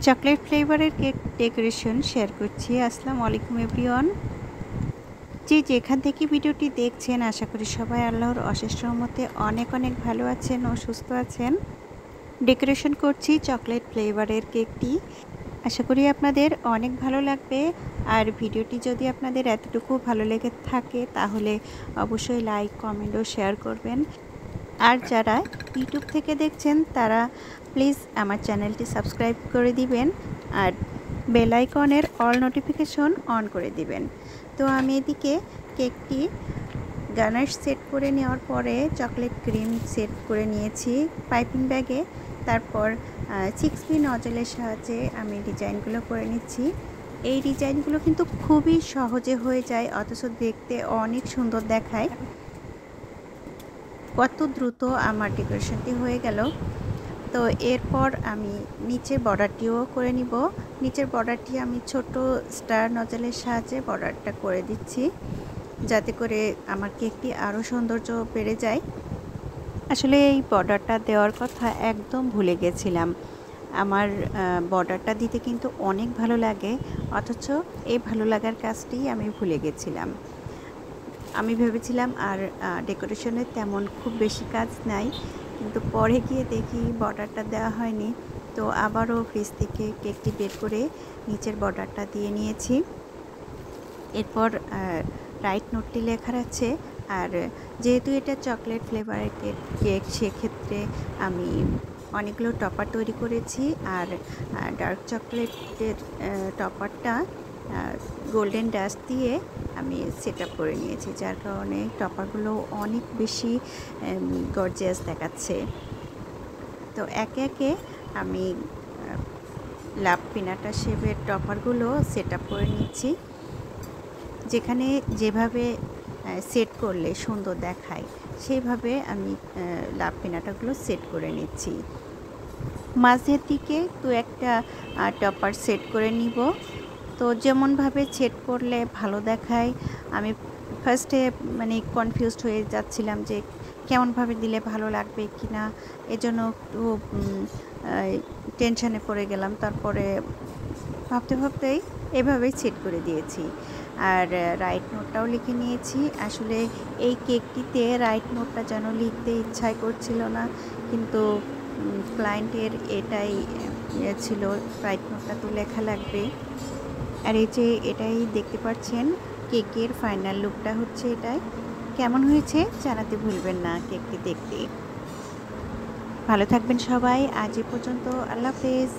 Chocolate ফ্লেভারের cake decoration share করছি। আসসালামু আলাইকুম এভরিওয়ান। যে যেখান থেকে ভিডিওটি দেখছেন আশা করি সবাই আল্লাহর অশেষ রহমতে অনেক অনেক ভালো আছেন ও সুস্থ আছেন। ডেকোরেশন করছি চকলেট ফ্লেভারের কেকটি। আশা করি আপনাদের অনেক ভালো লাগবে। আর ভিডিওটি যদি আপনাদের এতটুকু ভালো লেগে থাকে তাহলে অবশ্যই লাইক, কমেন্ট ও শেয়ার করবেন। আর যারা ইউটিউব থেকে দেখছেন তারা প্লিজ আমার চ্যানেলটি সাবস্ক্রাইব করে দিবেন আর বেল আইকনের অল নোটিফিকেশন অন করে দিবেন। তো আমি এদিকে কেকটি গানাশ সেট করে নেওয়ার পরে চকলেট ক্রিম সেট করে নিয়েছি পাইপিং ব্যাগে। তারপর 6B নজলের সাহায্যে আমি ডিজাইনগুলো করে নিচ্ছি। এই ডিজাইনগুলো কিন্তু খুবই সহজে হয়ে যায়, অথচ দেখতে অনেক সুন্দর দেখায়। কত দ্রুত আমার ডেকোরেশনটি হয়ে গেল। তো এরপর আমি নিচের বর্ডারটিও করে নিব। নিচের বর্ডারটি আমি ছোট স্টার নজলের সাহায্যে বর্ডারটা করে দিচ্ছি, যাতে করে আমার কেকটি আরও সৌন্দর্য বেড়ে যায়। আসলে এই বর্ডারটা দেওয়ার কথা একদম ভুলে গেছিলাম। আমার বর্ডারটা দিতে কিন্তু অনেক ভালো লাগে, অথচ এই ভালো লাগার কাজটি আমি ভুলে গেছিলাম। আমি ভেবেছিলাম আর ডেকোরেশনের তেমন খুব বেশি কাজ নাই, কিন্তু পরে গিয়ে দেখি বর্ডারটা দেওয়া হয়নি। তো আবারও ফ্রিজ থেকে কেকটি বের করে নিচের বর্ডারটা দিয়ে নিয়েছি। এরপর রাইট নোটটি লেখা আছে। আর যেহেতু এটা চকলেট ফ্লেভারের কেক সেক্ষেত্রে আমি অনেকগুলো টপার তৈরি করেছি। আর ডার্ক চকলেটের টপারটা গোল্ডেন ডাস্ট দিয়ে আমি সেট আপ করে নিয়েছি, যার কারণে টপারগুলো অনেক বেশি গর্জিয়াস দেখাচ্ছে। তো একে একে আমি লাভ পিনাটা শেপের টপারগুলো সেট আপ করে নিচ্ছি। যেখানে যেভাবে সেট করলে সুন্দর দেখায় সেইভাবে আমি লাভ পিনাটাগুলো সেট করে নিচ্ছি। মাঝের দিকে দু একটা টপার সেট করে নিব। তো যেমনভাবে সেট করলে ভালো দেখায়, আমি ফার্স্টে কনফিউজড হয়ে যাচ্ছিলাম যে কেমনভাবে দিলে ভালো লাগবে কি না, এজন্য একটু টেনশানে পড়ে গেলাম। তারপরে ভাবতে ভাবতেই এভাবেই সেট করে দিয়েছি। আর রাইট নোটটাও লিখে নিয়েছি। আসলে এই কেকটিতে রাইট নোটটা যেন লিখতে ইচ্ছাই করছিল না, কিন্তু ক্লায়েন্টের এটাই ছিল, রাইট নোটটা তো লেখা লাগবে। আর এই যে এটাই দেখতে পাচ্ছেন, কেকের ফাইনাল লুকটা হচ্ছে এটাই। কেমন হয়েছে জানাতে ভুলবেন না কেকটি দেখতে। ভালো থাকবেন সবাই। আজ এ পর্যন্ত। আল্লাহ হাফেজ।